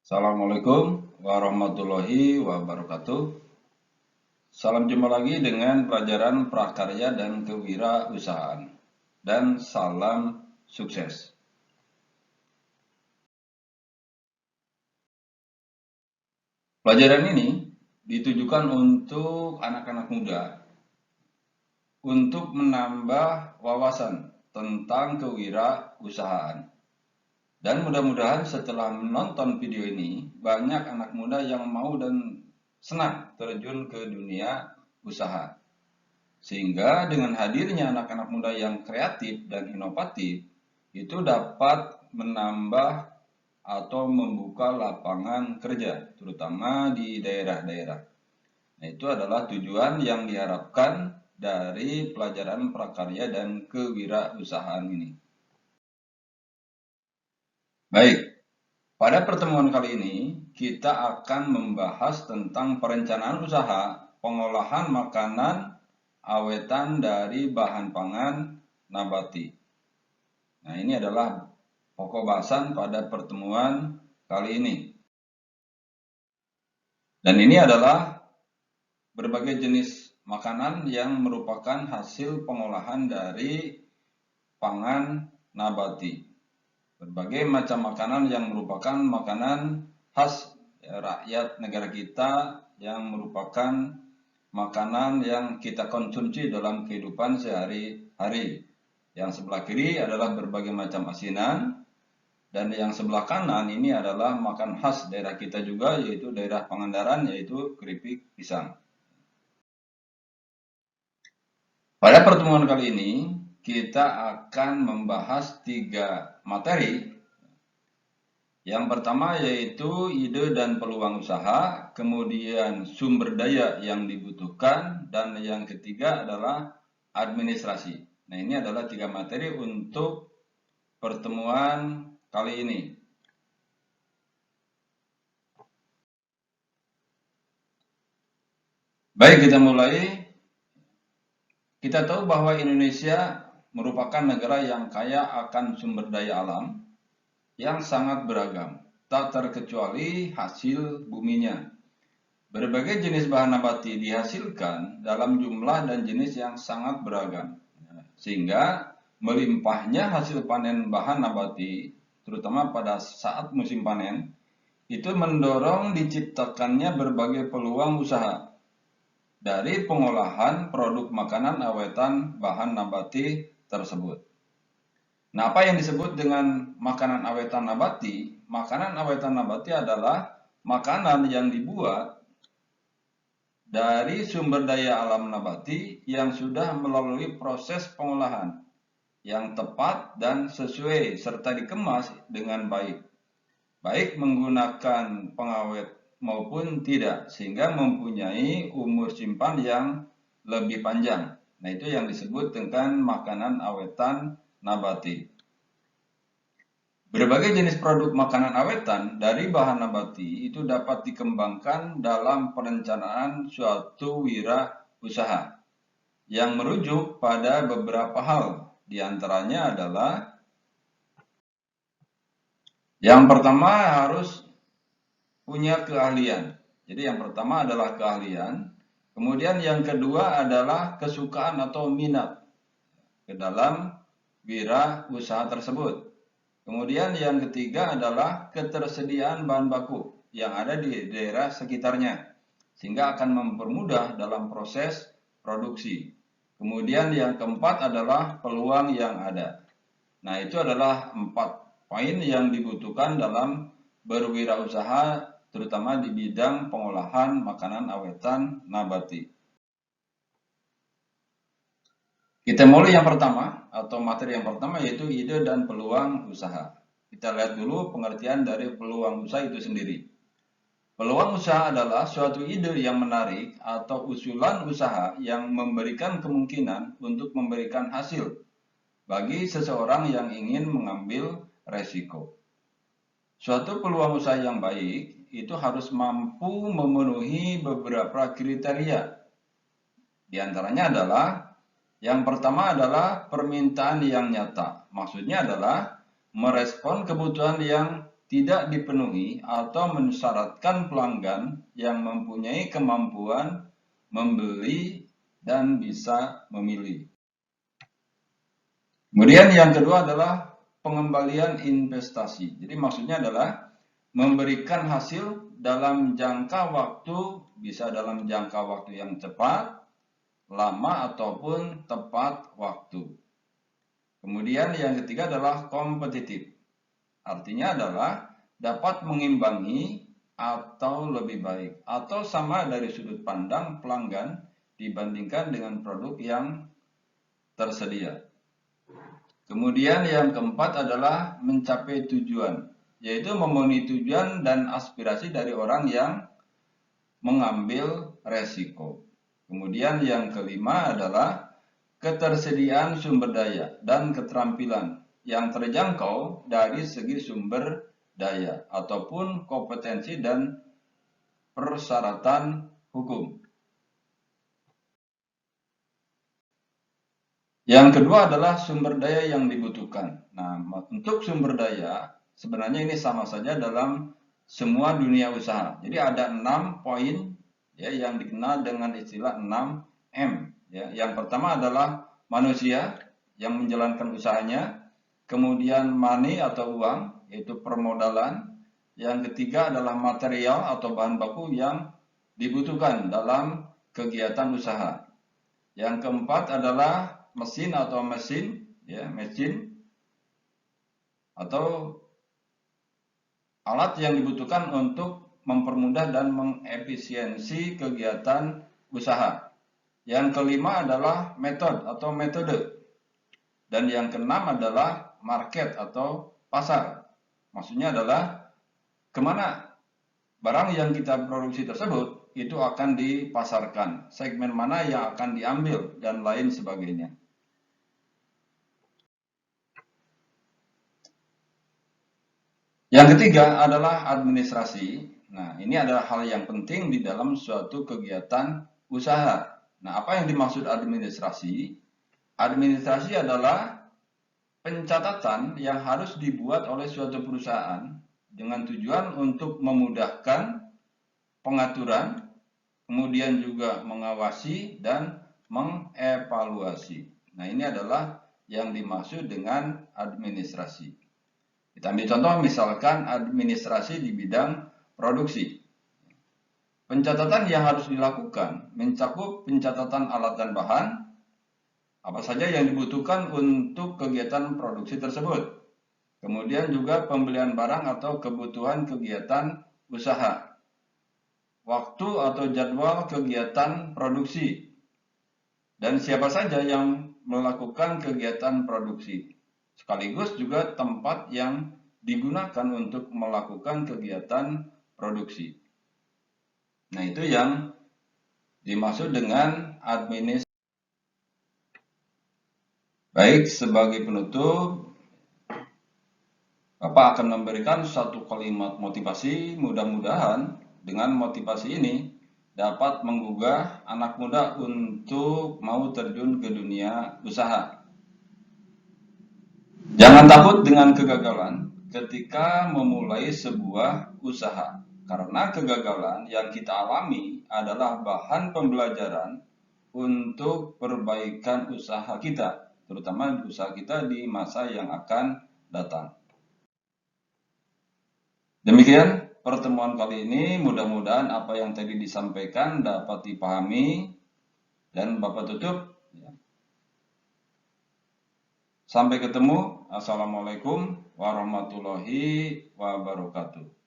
Assalamualaikum warahmatullahi wabarakatuh. Salam jumpa lagi dengan pelajaran prakarya dan kewirausahaan. Dan salam sukses. Pelajaran ini ditujukan untuk anak-anak muda untuk menambah wawasan tentang kewirausahaan. Dan mudah-mudahan setelah menonton video ini, banyak anak muda yang mau dan senang terjun ke dunia usaha. Sehingga dengan hadirnya anak-anak muda yang kreatif dan inovatif, itu dapat menambah atau membuka lapangan kerja, terutama di daerah-daerah. Nah, itu adalah tujuan yang diharapkan dari pelajaran prakarya dan kewirausahaan ini. Baik, pada pertemuan kali ini kita akan membahas tentang perencanaan usaha pengolahan makanan awetan dari bahan pangan nabati. Nah, ini adalah pokok bahasan pada pertemuan kali ini. Dan ini adalah berbagai jenis makanan yang merupakan hasil pengolahan dari pangan nabati. Berbagai macam makanan yang merupakan makanan khas rakyat negara kita, yang merupakan makanan yang kita konsumsi dalam kehidupan sehari-hari. Yang sebelah kiri adalah berbagai macam asinan, dan yang sebelah kanan ini adalah makan khas daerah kita juga, yaitu daerah Pangandaran, yaitu keripik pisang. Pada pertemuan kali ini kita akan membahas 3 materi. Yang pertama yaitu ide dan peluang usaha, kemudian sumber daya yang dibutuhkan, dan yang ketiga adalah administrasi. Nah, ini adalah 3 materi untuk pertemuan kali ini. Baik, kita mulai. Kita tahu bahwa Indonesia merupakan negara yang kaya akan sumber daya alam yang sangat beragam, tak terkecuali hasil buminya. Berbagai jenis bahan nabati dihasilkan dalam jumlah dan jenis yang sangat beragam, sehingga melimpahnya hasil panen bahan nabati, terutama pada saat musim panen, itu mendorong diciptakannya berbagai peluang usaha dari pengolahan produk makanan awetan bahan nabati tersebut. Nah, apa yang disebut dengan makanan awetan nabati? Makanan awetan nabati adalah makanan yang dibuat dari sumber daya alam nabati yang sudah melalui proses pengolahan yang tepat dan sesuai serta dikemas dengan baik. Baik menggunakan pengawet maupun tidak, sehingga mempunyai umur simpan yang lebih panjang. Nah, itu yang disebut dengan makanan awetan nabati. Berbagai jenis produk makanan awetan dari bahan nabati itu dapat dikembangkan dalam perencanaan suatu wirausaha yang merujuk pada beberapa hal. Di antaranya adalah yang pertama harus punya keahlian. Jadi yang pertama adalah keahlian. Kemudian yang kedua adalah kesukaan atau minat ke dalam wirausaha tersebut. Kemudian yang ketiga adalah ketersediaan bahan baku yang ada di daerah sekitarnya, sehingga akan mempermudah dalam proses produksi. Kemudian yang keempat adalah peluang yang ada. Nah, itu adalah 4 poin yang dibutuhkan dalam berwirausaha, terutama di bidang pengolahan makanan awetan nabati. Kita mulai yang pertama atau materi yang pertama, yaitu ide dan peluang usaha. Kita lihat dulu pengertian dari peluang usaha itu sendiri. Peluang usaha adalah suatu ide yang menarik atau usulan usaha yang memberikan kemungkinan untuk memberikan hasil bagi seseorang yang ingin mengambil resiko. Suatu peluang usaha yang baik itu harus mampu memenuhi beberapa kriteria. Di antaranya adalah yang pertama adalah permintaan yang nyata. Maksudnya adalah merespon kebutuhan yang tidak dipenuhi atau mensyaratkan pelanggan yang mempunyai kemampuan membeli dan bisa memilih. Kemudian yang kedua adalah pengembalian investasi. Jadi maksudnya adalah memberikan hasil dalam jangka waktu, bisa dalam jangka waktu yang cepat, lama ataupun tepat waktu. Kemudian yang ketiga adalah kompetitif. Artinya adalah dapat mengimbangi atau lebih baik atau sama dari sudut pandang pelanggan dibandingkan dengan produk yang tersedia. Kemudian yang keempat adalah mencapai tujuan, yaitu memenuhi tujuan dan aspirasi dari orang yang mengambil resiko. Kemudian yang kelima adalah ketersediaan sumber daya dan keterampilan yang terjangkau dari segi sumber daya ataupun kompetensi dan persyaratan hukum. Yang kedua adalah sumber daya yang dibutuhkan. Nah, untuk sumber daya sebenarnya ini sama saja dalam semua dunia usaha. Jadi ada 6 poin ya yang dikenal dengan istilah 6M. Ya. Yang pertama adalah manusia yang menjalankan usahanya. Kemudian money atau uang, yaitu permodalan. Yang ketiga adalah material atau bahan baku yang dibutuhkan dalam kegiatan usaha. Yang keempat adalah mesin atau mesin atau alat yang dibutuhkan untuk mempermudah dan mengefisiensi kegiatan usaha. Yang kelima adalah metode. Dan yang keenam adalah market atau pasar. Maksudnya adalah kemana barang yang kita produksi tersebut itu akan dipasarkan, segmen mana yang akan diambil, dan lain sebagainya. Yang ketiga adalah administrasi. Nah, ini adalah hal yang penting di dalam suatu kegiatan usaha. Nah, apa yang dimaksud administrasi? Administrasi adalah pencatatan yang harus dibuat oleh suatu perusahaan dengan tujuan untuk memudahkan pengaturan, kemudian juga mengawasi dan mengevaluasi. Nah, ini adalah yang dimaksud dengan administrasi. Kita ambil contoh misalkan administrasi di bidang produksi. Pencatatan yang harus dilakukan mencakup pencatatan alat dan bahan, apa saja yang dibutuhkan untuk kegiatan produksi tersebut. Kemudian juga pembelian barang atau kebutuhan kegiatan usaha. Waktu atau jadwal kegiatan produksi. Dan siapa saja yang melakukan kegiatan produksi. Sekaligus juga tempat yang digunakan untuk melakukan kegiatan produksi. Nah, itu yang dimaksud dengan administrasi. Baik, sebagai penutup, Bapak akan memberikan satu kalimat motivasi. Mudah-mudahan dengan motivasi ini dapat menggugah anak muda untuk mau terjun ke dunia usaha. Jangan takut dengan kegagalan ketika memulai sebuah usaha, karena kegagalan yang kita alami adalah bahan pembelajaran untuk perbaikan usaha kita, terutama usaha kita di masa yang akan datang. Demikian pertemuan kali ini, mudah-mudahan apa yang tadi disampaikan dapat dipahami dan Bapak tutup. Sampai ketemu. Assalamualaikum warahmatullahi wabarakatuh.